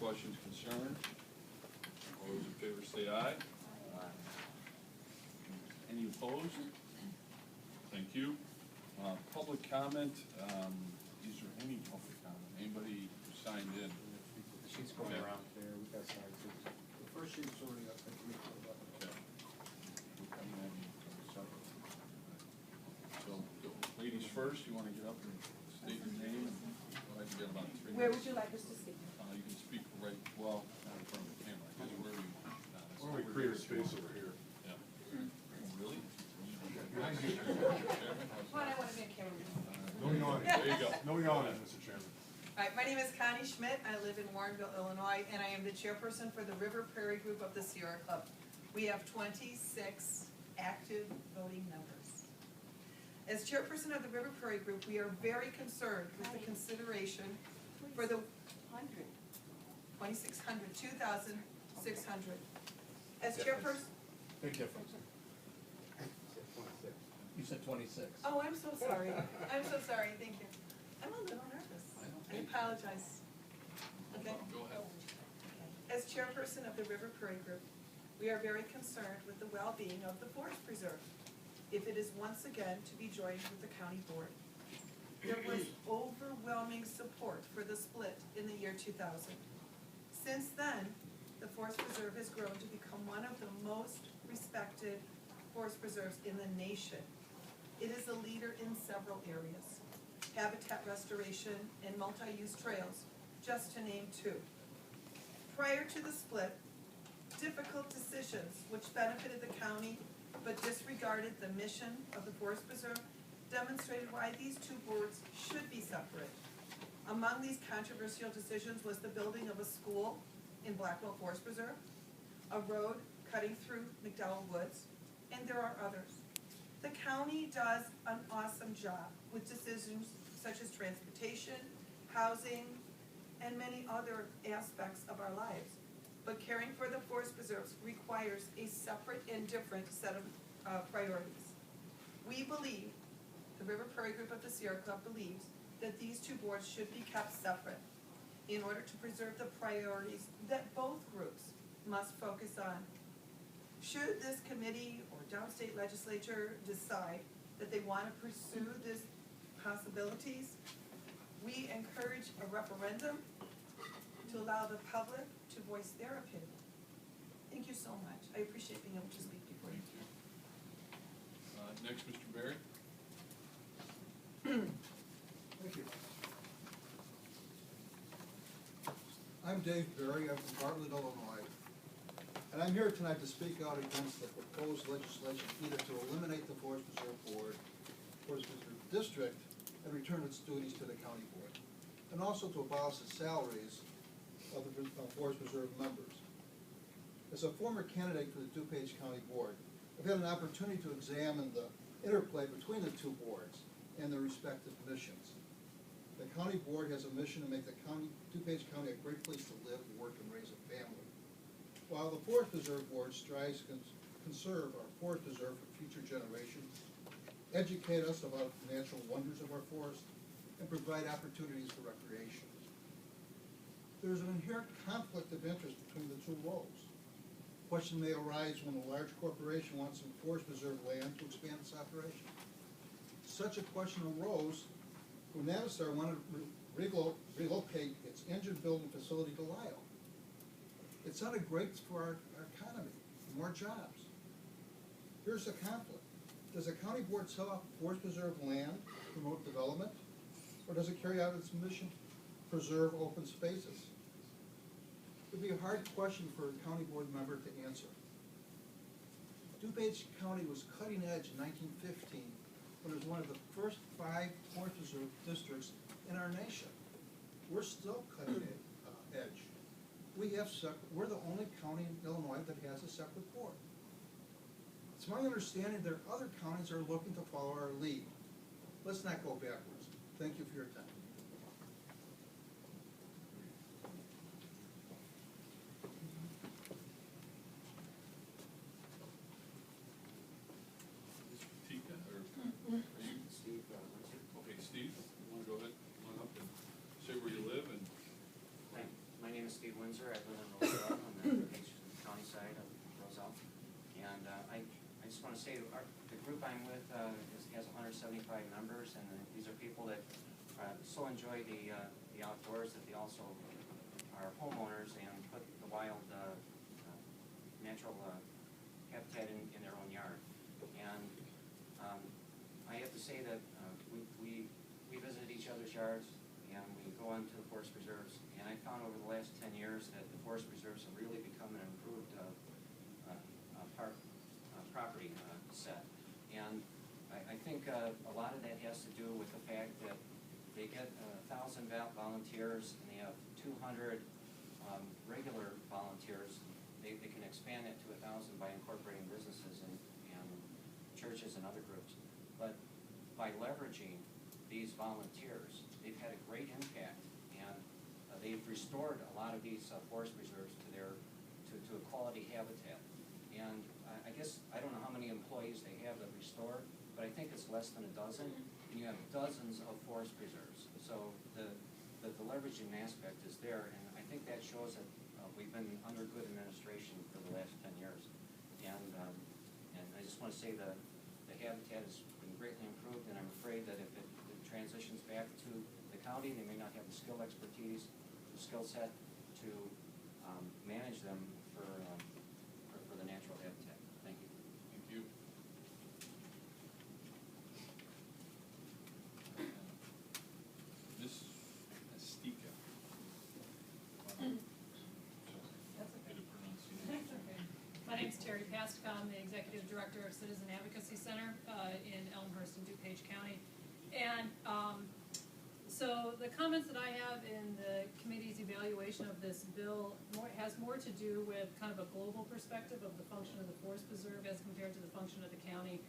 questions, concerns? All those in favor say aye. Any opposed? Thank you. Public comment, is there any public comment? Anybody who signed in? The sheet's going Okay. around there, we got signed, so the first sheet's already up, I think we put it up. Okay. We'll come in second. So, ladies first, you want to get up and state your name? And go ahead and get about 3 minutes. Where would you like us to speak? You can speak right, well, not in front of the camera, I guess wherever you want. Why don't we create a space over here? Yeah. Really? Well, I want to be a cameraman. No yawning. There you go. No yawning, Mr. Chairman. All right, my name is Connie Schmidt. I live in Warrenville, Illinois, and I am the chairperson for the River Prairie Group of the Sierra Club. We have 26 active voting members. As chairperson of the River Prairie Group, we are very concerned with the consideration for the 2,600. As chairperson, Big difference. You said 26. oh, I'm so sorry. I'm so sorry, thank you. I'm a little nervous. I apologize. Okay. Go ahead. As chairperson of the River Prairie Group, we are very concerned with the well-being of the forest preserve if it is once again to be joined with the county board. There was overwhelming support for the split in the year 2000. Since then, the forest preserve has grown to become one of the most respected forest preserves in the nation. It is a leader in several areas: habitat restoration and multi-use trails, just to name 2. Prior to the split, difficult decisions which benefited the county but disregarded the mission of the forest preserve demonstrated why these 2 boards should be separate. Among these controversial decisions was the building of a school in Blackwell Forest Preserve, a road cutting through McDowell Woods, and there are others. The county does an awesome job with decisions such as transportation, housing, and many other aspects of our lives. But caring for the forest preserves requires a separate and different set of priorities. We believe, the River Prairie Group of the Sierra Club believes, that these 2 boards should be kept separate in order to preserve the priorities that both groups must focus on. Should this committee or downstate legislature decide that they want to pursue these possibilities, we encourage a referendum to allow the public to voice their opinion. Thank you so much. I appreciate being able to speak before you. Thank you. Next, Mr. Barry. Thank you. I'm Dave Berry. I'm from Bartlett, Illinois. And I'm here tonight to speak out against the proposed legislation either to eliminate the Forest Preserve Board, Forest Preserve District, and return its duties to the county board, and also to abolish the salaries of the Forest Preserve members. As a former candidate for the DuPage County Board, I've had an opportunity to examine the interplay between the 2 boards and their respective missions. The county board has a mission to make the DuPage County a great place to live, work, and raise a family, while the Forest Preserve Board strives to conserve our forest preserve for future generations, educate us about the natural wonders of our forest, and provide opportunities for recreation. There is an inherent conflict of interest between the 2 roles. Question may arise when a large corporation wants some forest preserve land to expand its operation. Such a question arose when Navistar wanted to relocate its engine building facility to Lyle. It sounded great for our economy, more jobs. Here's the conflict. Does the county board sell off forest preserve land to promote development, or does it carry out its mission, preserve open spaces? It would be a hard question for a county board member to answer. DuPage County was cutting edge in 1915 when it was one of the first 5 forest preserve districts in our nation. We're still cutting edge. We're the only county in Illinois that has a separate board. It's my understanding that other counties are looking to follow our lead. Let's not go backwards. Thank you for your time. Tika, or are you? Steve, Okay, Steve, you want to go ahead, come on up and say where you live and. Hi, my name name is Steve Windsor. I live in Roselle on the DuPage County side of Roselle. And I just want to say the group I'm with has 175 members, and these are people that so enjoy the outdoors that they also are homeowners and put the wild natural habitat in their own yard. And I have to say that we visit each other's yards, and we go on to the forest preserves. And I found over the last 10 years that the forest preserves have really become an improved property set. And I think a lot of that has to do with the fact that they get 1,000 volunteers, and they have 200 regular volunteers. They can expand that to 1,000 by incorporating businesses and churches and other groups. But by leveraging these volunteers, they've had a great impact, and they've restored a lot of these forest preserves to a quality habitat. And I guess, I don't know how many employees they have that restore, but I think it's less than a dozen, and you have dozens of forest preserves. So the leveraging aspect is there, and I think that shows that we've been under good administration for the last 10 years. And I just want to say the habitat has been greatly improved, and I'm afraid that if it transitions back to the county, they may not have the skill expertise, the skill set to manage them for the natural habitat. Thank you. Thank you. Miss Estika. That's okay. Good pronunciation. Okay. My name's Terry Pastka. I'm the Executive Director of Citizen Advocacy Center in Elmhurst and DuPage County. And so the comments that I have in the committee's evaluation of this bill has more to do with kind of a global perspective of the function of the forest preserve as compared to the function of the county.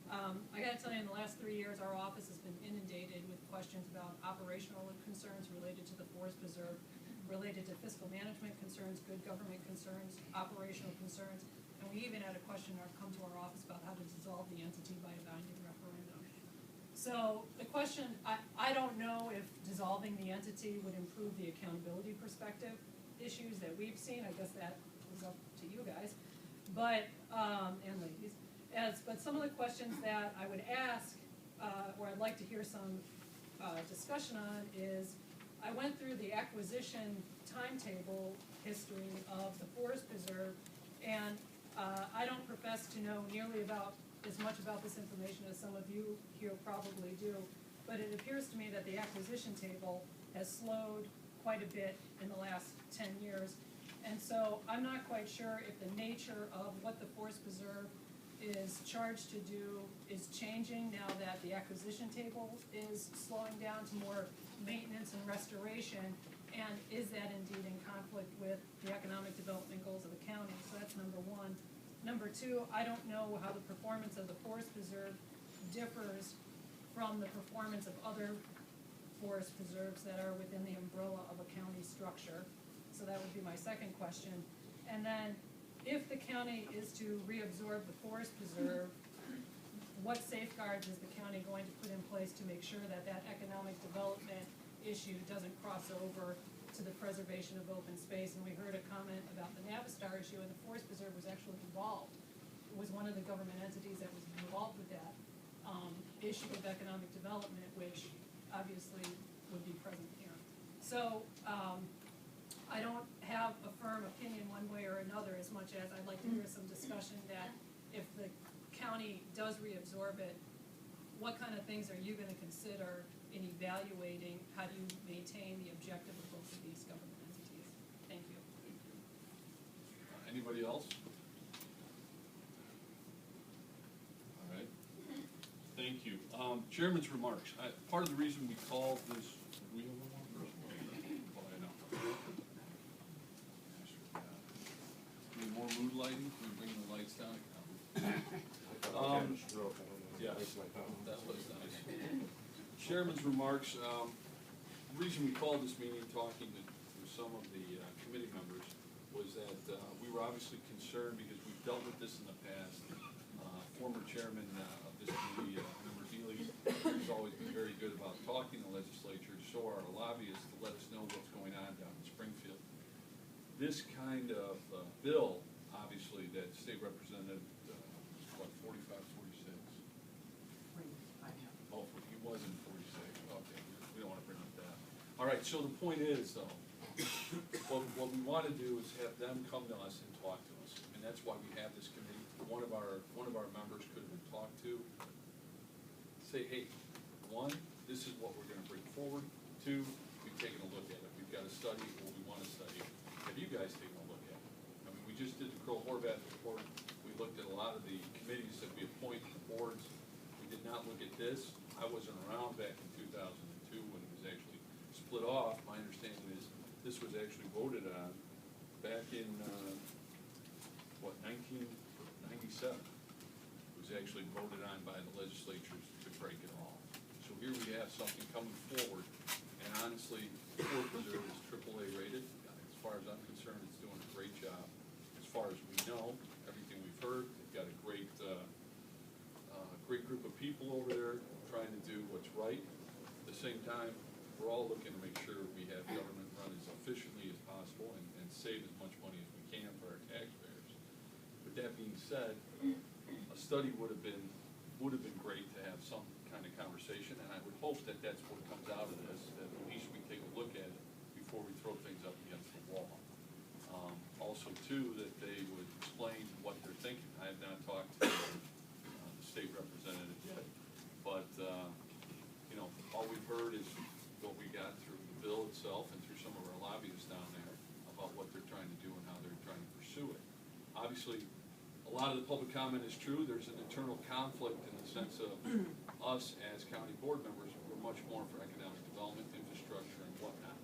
I gotta tell you, in the last 3 years, our office has been inundated with questions about operational concerns related to the forest preserve, related to fiscal management concerns, good government concerns, operational concerns, and we even had a question come to our office about how to dissolve the entity by a binding referendum. So the question, I don't know if dissolving the entity would improve the accountability perspective issues that we've seen. I guess that is up to you guys, but and ladies. But some of the questions that I would ask, or I'd like to hear some discussion on, is I went through the acquisition timetable history of the forest preserve, and I don't profess to know nearly as much about this information as some of you here probably do, but it appears to me that the acquisition table has slowed quite a bit in the last 10 years. And so I'm not quite sure if the nature of what the forest preserve is charged to do is changing now that the acquisition table is slowing down to more maintenance and restoration, and is that indeed in conflict with the economic development goals of the county? So that's number one. Number two, I don't know how the performance of the forest preserve differs from the performance of other forest preserves that are within the umbrella of a county structure. So that would be my second question. And then, if the county is to reabsorb the forest preserve, what safeguards is the county going to put in place to make sure that that economic development issue doesn't cross over to the preservation of open space? And we heard a comment about the Navistar issue, and the forest preserve was actually involved. It was one of the government entities that was involved with that issue of economic development, which obviously would be present here. So I don't have a firm opinion one way or another, as much as I'd like to hear some discussion that if the county does reabsorb it, what kind of things are you going to consider in evaluating how do you maintain the objective of both of these government entities? Thank you. Thank you. Anybody else? All right. Thank you. Chairman's remarks. Part of the reason we called this, we have one more person? Well, I know. Need more mood lighting? Can we bring the lights down? Yeah, that was nice. Chairman's remarks. The reason we called this meeting, talking to some of the committee members, was that we were obviously concerned because we've dealt with this in the past. Former chairman of this committee, Member Dealey, has always been very good about talking to the legislature, so are our lobbyists, to let us know what's going on down in Springfield. this kind of bill, obviously, that State Representative, what, 45, 46? Oh, he wasn't 46, okay, we don't want to bring up that. All right, so the point is, though, what we want to do is have them come to us and talk to us, and that's why we have this committee. One of our members could have been talked to, say, hey, one, this is what we're gonna bring forward. Two, we've taken a look at it, we've got a study, what we wanna study. Have you guys taken a look at it? I mean, we just did the Crow Horvath report, we looked at a lot of the committees that we appoint, the boards. We did not look at this. I wasn't around back in 2002 when it was actually split off. My understanding is this was actually voted on back in, 1997. It was actually voted on by the legislatures to break it off. So here we have something coming forward, and honestly, Forest Preserve is AAA rated. As far as I'm concerned, it's doing a great job. As far as we know, everything we've heard, they've got a great group of people over there trying to do what's right. At the same time, we're all looking to make sure we have government run as efficiently as possible and save as much money as we can for our taxpayers. With that being said, a study would have been great to have some kind of conversation, and I would hope that that's what comes out of this, that at least we take a look at it before we throw things up against the wall. Also, too, that they would explain what they're thinking. I have not talked to the state representative yet, but, all we've heard is what we got through the bill itself and through some of our lobbyists down there about what they're trying to do and how they're trying to pursue it. Obviously, a lot of the public comment is true. There's an internal conflict in the sense of us as county board members, we're much more for economic development, infrastructure, and whatnot.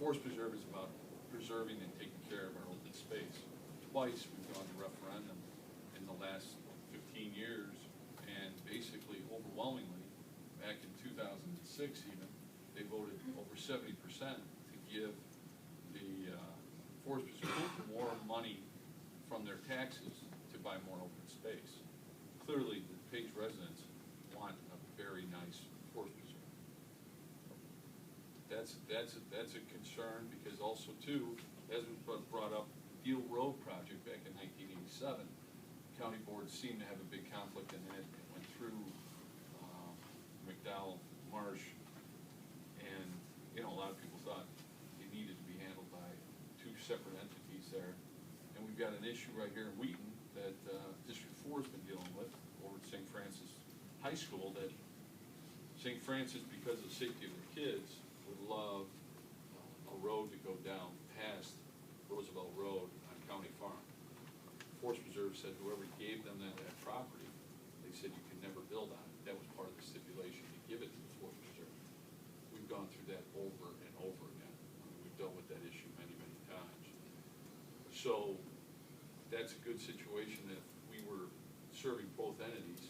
Forest Preserve is about preserving and taking care of our open space. Twice we've gone to referendum in the last 15 years, and basically overwhelmingly, back in 2006 even, they voted over 70% to give the Forest Preserve more money from their taxes to buy more open space. Clearly, the DuPage residents want a very nice Forest Preserve. That's a concern, because also too, as was brought up, Deal Road project back in 1987, county boards seemed to have a big conflict in that. It went through McDowell, Marsh, and a lot of people thought it needed to be handled by two separate entities there. And we've got an issue right here in Wheaton that District 4 has been dealing with over at St. Francis High School, that St. Francis, because of the safety of their kids, would love a road to go down past Roosevelt Road on County Farm. Forest Preserve said whoever gave them that property, they said you could never build on it. That was part of the stipulation to give it to the Forest Preserve. We've gone through that over and over again. I mean, we've dealt with that issue many, many times. So that's a good situation. If we were serving both entities,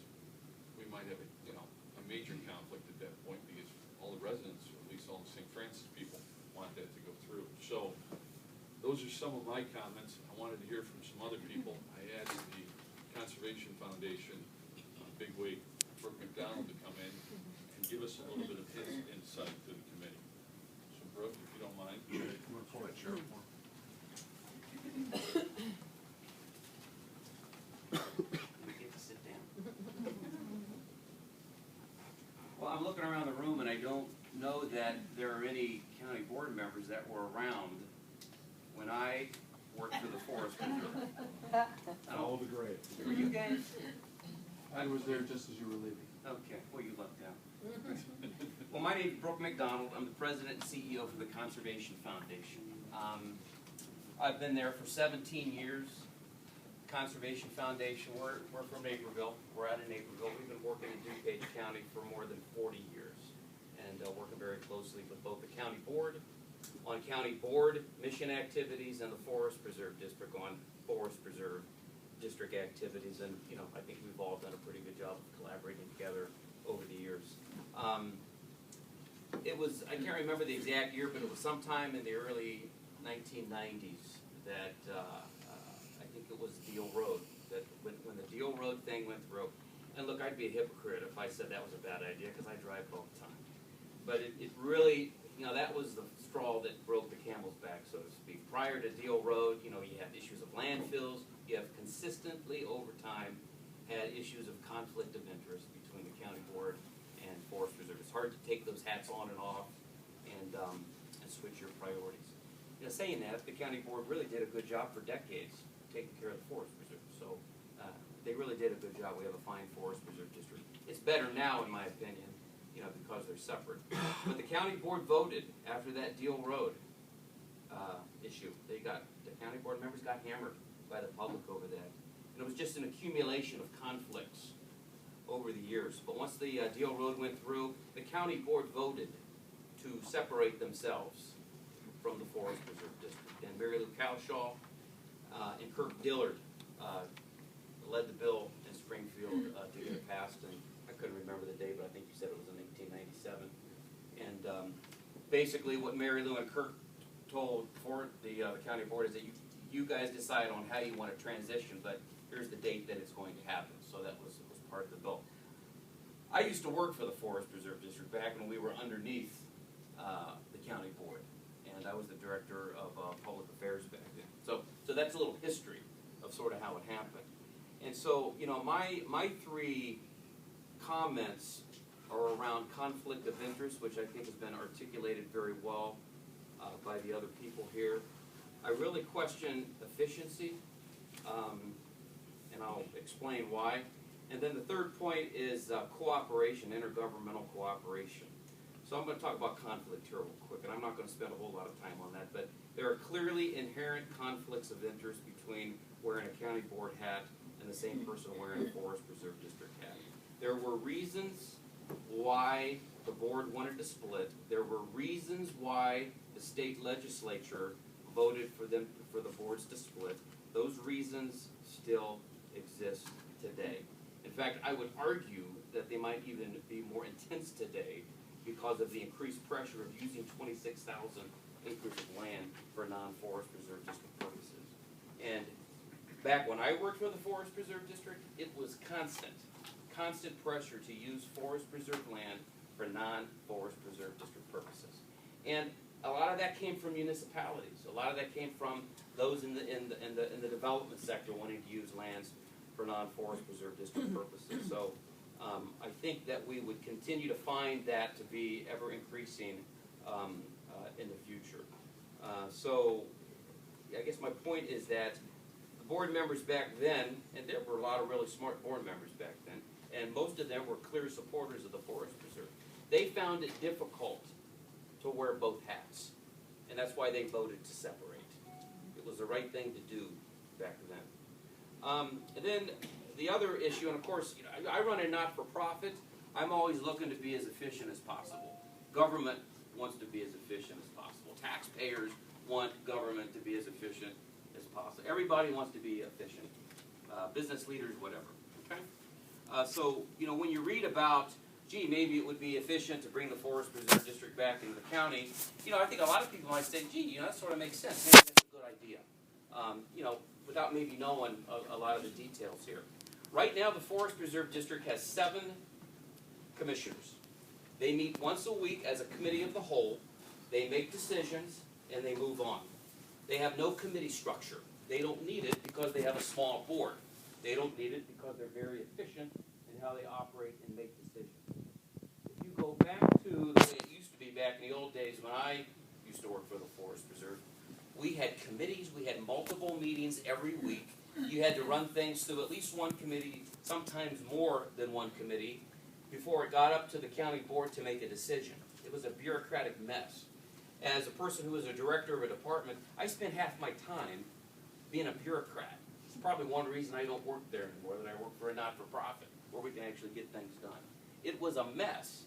we might have a major conflict at that point, because all the residents, or at least all the St. Francis people, want that to go through. So those are some of my comments. I wanted to hear from some other people. I asked the Conservation Foundation bigwig, Brooke McDonald, to come in and give us a little bit of his insight to the committee. So Brooke, if you don't mind. You want to pull that chair for? We get to sit down. Well, I'm looking around the room and I don't know that there are any county board members that were around when I worked for the Forest Preserve. Follow the grade. Were you guys? I was there just as you were leaving. Okay, well, you lucked out. Well, my name is Brooke McDonald. I'm the president and CEO for the Conservation Foundation. I've been there for 17 years. Conservation Foundation, we're from Naperville. We're out of Naperville. We've been working in DuPage County for more than 40 years, and working very closely with both the county board on county board mission activities and the Forest Preserve District on Forest Preserve District activities. And I think we've all done a pretty good job of collaborating together over the years. It was, I can't remember the exact year, but it was sometime in the early 1990s that I think it was Deal Road, that when the Deal Road thing went through. And look, I'd be a hypocrite if I said that was a bad idea, because I drive all the time. But it really, that was the straw that broke the camel's back, so to speak. prior to Deal Road, you have issues of landfills. You have consistently over time had issues of conflict of interest between the county board and forest preserve. It's hard to take those hats on and off and switch your priorities. Saying that, the county board really did a good job for decades taking care of the forest preserve. So they really did a good job. We have a fine forest preserve district. It's better now, in my opinion, because they're separate. But the county board voted after that Deal Road issue. The county board members got hammered by the public over that. And it was just an accumulation of conflicts over the years. But once the Deal Road went through, the county board voted to separate themselves from the Forest Preserve District. And Mary Lou Cowshaw and Kirk Dillard led the bill in Springfield to get it passed. And I couldn't remember the date, but I think you said it was in 1897. And basically what Mary Lou and Kirk told the county board is that you guys decide on how you want to transition, but here's the date that it's going to happen. So that was part of the bill. I used to work for the Forest Preserve District back when we were underneath the county board, and I was the director of public affairs back then. So that's a little history of sort of how it happened. And so, my three comments are around conflict of interest, which I think has been articulated very well by the other people here. I really question efficiency, and I'll explain why. And then the third point is cooperation, intergovernmental cooperation. So I'm going to talk about conflict here real quick, and I'm not going to spend a whole lot of time on that, but there are clearly inherent conflicts of interest between wearing a county board hat and the same person wearing a Forest Preserve District hat. There were reasons why the board wanted to split. There were reasons why the state legislature voted for the boards to split. Those reasons still exist today. In fact, I would argue that they might even be more intense today because of the increased pressure of using 26,000 acres of land for non-forest preserve district purposes. And back when I worked for the Forest Preserve District, it was constant pressure to use forest preserve land for non-forest preserve district purposes. And a lot of that came from municipalities. A lot of that came from those in the development sector wanting to use lands for non-forest preserve district purposes. So I think that we would continue to find that to be ever increasing in the future. So I guess my point is that the board members back then, and there were a lot of really smart board members back then, and most of them were clear supporters of the Forest Preserve. They found it difficult to wear both hats, and that's why they voted to separate. It was the right thing to do back then. And then the other issue, and of course, I run a not-for-profit. I'm always looking to be as efficient as possible. Government wants to be as efficient as possible. Taxpayers want government to be as efficient as possible. Everybody wants to be efficient. Business leaders, whatever. Okay? So, when you read about, gee, maybe it would be efficient to bring the Forest Preserve District back into the county, I think a lot of people might say, gee, that sort of makes sense. Maybe that's a good idea. Without maybe knowing a lot of the details here. Right now, the Forest Preserve District has 7 commissioners. They meet once a week as a committee of the whole. They make decisions, and they move on. They have no committee structure. They don't need it because they have a small board. They don't need it because they're very efficient in how they operate and make decisions. If you go back to the way it used to be back in the old days when I used to work for the Forest Preserve, we had committees, we had multiple meetings every week. You had to run things through at least one committee, sometimes more than one committee, before it got up to the county board to make a decision. It was a bureaucratic mess. As a person who was a director of a department, I spent half my time being a bureaucrat. It's probably one reason I don't work there anymore, that I work for a not-for-profit, where we can actually get things done. It was a mess.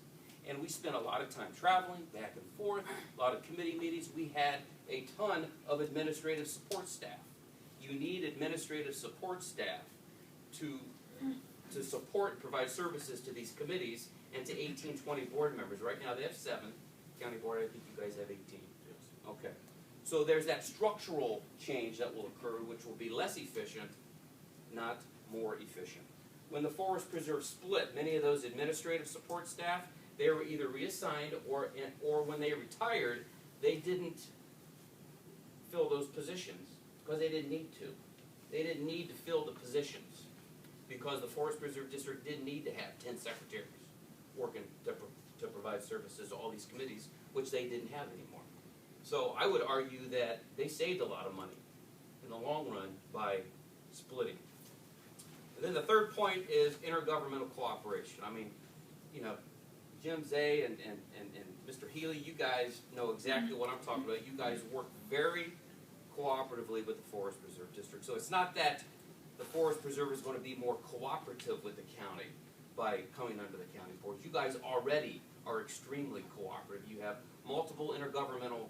And we spent a lot of time traveling back and forth, a lot of committee meetings. We had a ton of administrative support staff. You need administrative support staff to support and provide services to these committees and to 18, 20 board members. Right now they have 7. County board, I think you guys have 18. Yes. Okay. So there's that structural change that will occur, which will be less efficient, not more efficient. When the Forest Preserve split, many of those administrative support staff, they were either reassigned or when they retired, they didn't fill those positions because they didn't need to. They didn't need to fill the positions because the Forest Preserve District didn't need to have 10 secretaries working to provide services to all these committees, which they didn't have anymore. So I would argue that they saved a lot of money in the long run by splitting. And then the third point is intergovernmental cooperation. I mean, you know, Jim Zay and Mr. Healy, you guys know exactly what I'm talking about. You guys work very cooperatively with the Forest Preserve District. So it's not that the Forest Preserve is going to be more cooperative with the county by coming under the county boards. You guys already are extremely cooperative. You have multiple intergovernmental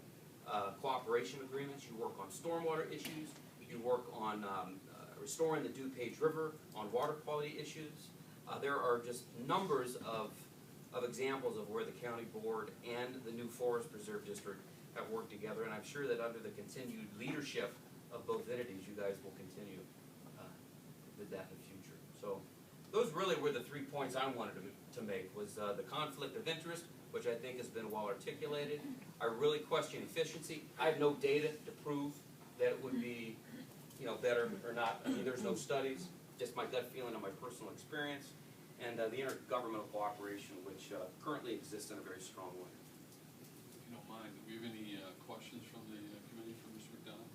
cooperation agreements. You work on stormwater issues. You work on restoring the DuPage River, on water quality issues. There are just numbers of examples of where the county board and the new Forest Preserve District have worked together, and I'm sure that under the continued leadership of both entities, you guys will continue with that in the future. So those really were the 3 points I wanted to make, was the conflict of interest, which I think has been well articulated. I really question efficiency. I have no data to prove that it would be, you know, better or not. I mean, there's no studies, just my gut feeling and my personal experience, and the intergovernmental cooperation, which currently exists in a very strong way. If you don't mind, do we have any questions from the committee for Mr. McDonough?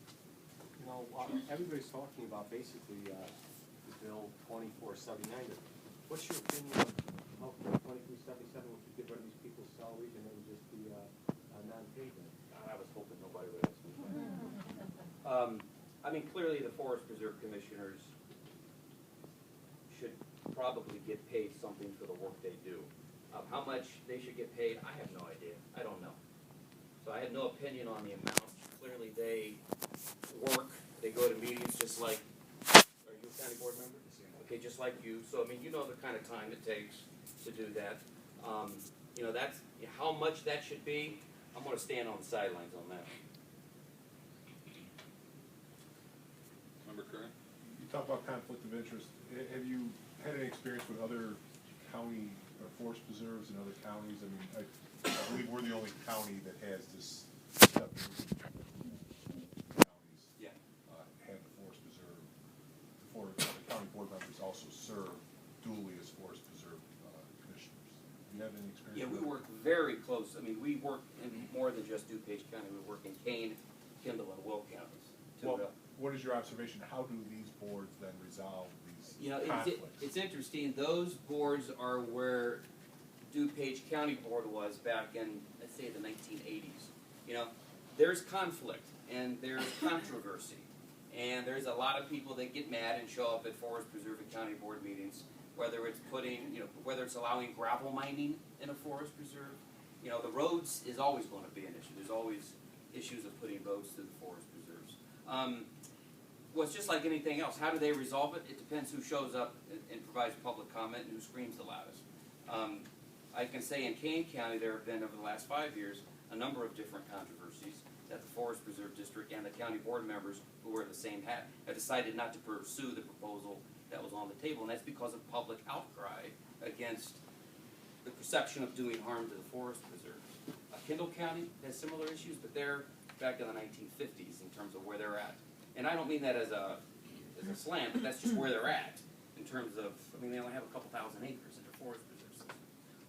You know, everybody's talking about basically the bill 2479. What's your opinion of 2377, which would get rid of these people's salaries and then just be non-paid? I was hoping nobody would ask me. I mean, clearly the Forest Preserve Commissioners should probably get paid something for the work they do. How much they should get paid, I have no idea. I don't know. So I have no opinion on the amount. Clearly they work, they go to meetings just like, are you a county board member? Okay, just like you. So, I mean, you know the kind of time it takes to do that. You know, that's how much that should be. I'm going to stand on the sidelines on that. Member Curran? You talk about conflict of interest. Have you had any experience with other county or forest preserves in other counties? I mean, I believe we're the only county that has this step. Counties Yeah. have the forest preserve. The county board members also serve dually as forest preserve commissioners. Do you have any experience? Yeah, we with work very close. I mean, we work in more than just DuPage County. We work in Kane, Kendall, and Will counties. Well, what is your observation? How do these boards then resolve these You know, conflicts? it's interesting. Those boards are where DuPage County Board was back in, let's say, the 1980s. You know, there's conflict and there's controversy, and there's a lot of people that get mad and show up at Forest Preserve and County Board meetings, whether it's whether it's allowing gravel mining in a forest preserve. You know, the roads is always going to be an issue. There's always issues of putting roads through the forest preserves. Well, it's just like anything else. How do they resolve it? It depends who shows up and provides public comment and who screams the loudest. I can say in Kane County there have been, over the last 5 years, a number of different controversies that the Forest Preserve District and the county board members who wear the same hat have decided not to pursue the proposal that was on the table, and that's because of public outcry against the perception of doing harm to the forest preserves. Kendall County has similar issues, but they're back in the 1950s in terms of where they're at. And I don't mean that as a slam, but that's just where they're at in terms of, I mean, they only have a couple thousand acres in their forest preserve system.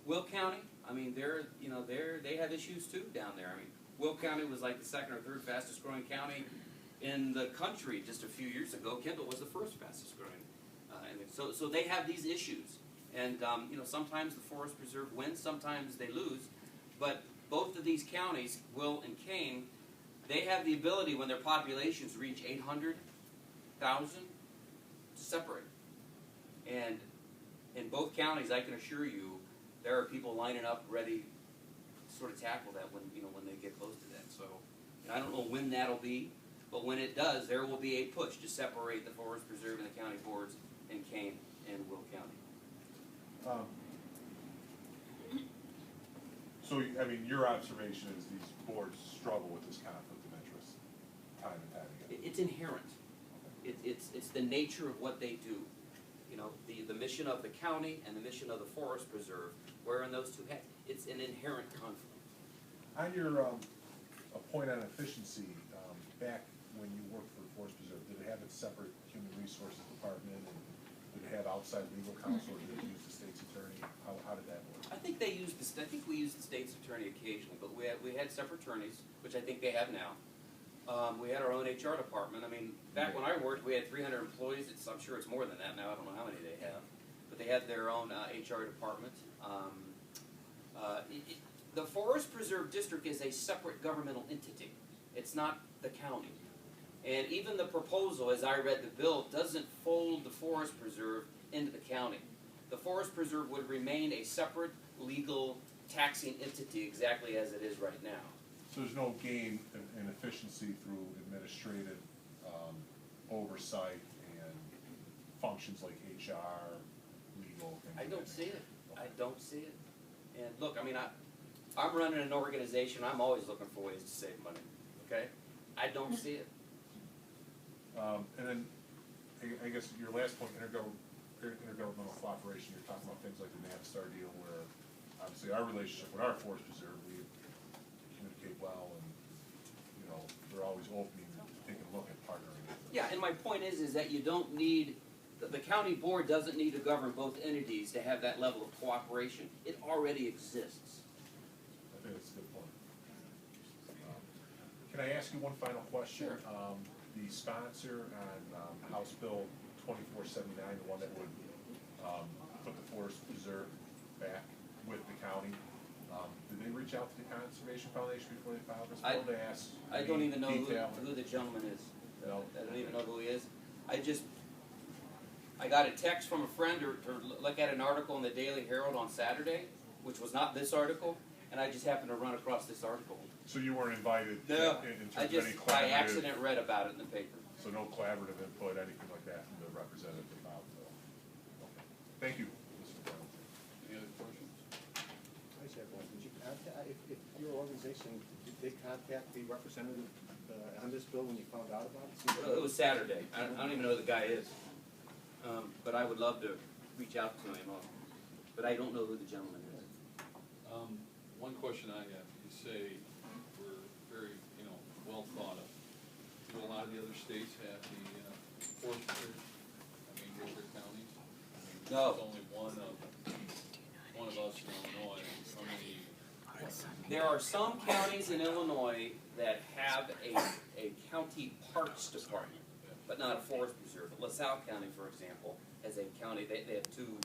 Will County, I mean, they have issues too down there. I mean, Will County was like the second or third fastest growing county in the country just a few years ago. Kendall was the first fastest growing. So they have these issues. And, you know, sometimes the Forest Preserve wins, sometimes they lose. But both of these counties, Will and Kane, they have the ability, when their populations reach 800,000, to separate. And in both counties, I can assure you, there are people lining up ready to sort of tackle that when they get close to that. So, I don't know when that'll be, but when it does, there will be a push to separate the Forest Preserve and the county boards in Kane and Will County. So, I mean, your observation is these boards struggle with this conflict of interest time and time again? It's inherent. It's the nature of what they do. You know, the mission of the county and the mission of the Forest Preserve, wearing those two hats, it's an inherent conflict. On your a point on efficiency, back separate human resources department, and did they have outside legal counsel, or did they use the state's attorney? How did that work? I think we used the state's attorney occasionally, but we had separate attorneys, which I think they have now. We had our own HR department. I mean, back when I worked, we had 300 employees. I'm sure it's more than that now. I don't know how many they have, but they had their own HR department. The Forest Preserve District is a separate governmental entity. It's not the county. And even the proposal, as I read the bill, doesn't fold the Forest Preserve into the county. The Forest Preserve would remain a separate legal taxing entity exactly as it is right now. So there's no gain in efficiency through administrative oversight and functions like HR, legal, things I like don't that? see it. I don't see it. And look, I mean, I'm running an organization. I'm always looking for ways to save money. Okay? I don't see it. And then, I guess your last point, intergovernmental cooperation, you're talking about things like the Navistar deal where obviously our relationship with our Forest Preserve, we communicate well and, you know, they're always open, taking a look at partnering with us. Yeah, and my point is that you don't need, the county board doesn't need to govern both entities to have that level of cooperation. It already exists. I think that's a good point. Can I ask you one final question? Sure. The sponsor on House Bill 2479, the one that would put the Forest Preserve back with the county, did they reach out to the Conservation Foundation before they filed this bill to ask? I don't even know detail? who the gentleman is. No. I don't even know who he is. I got a text from a friend to look at an article in the Daily Herald on Saturday, which was not this article, and I just happened to run across this article. So you weren't invited No, in terms I of any just, by collaborative? accident, read about it in the paper. So no collaborative input, anything like that from the representative about the bill? Okay. Thank you, Mr. Brown. Any other questions? I just have one. Did you contact, if your organization, did they contact the representative on this bill when you found out about it? It was Saturday. I don't even know who the guy is. But I would love to reach out to him, but I don't know who the gentleman is. One question I have, you say we're very, well thought of. Do a lot of the other states have the forest preserve? I mean, district counties? I mean, No. There's only one of us in Illinois. How many? There are some counties in Illinois that have a county parks department, but not a forest preserve. LaSalle County, for example, has a county, they have two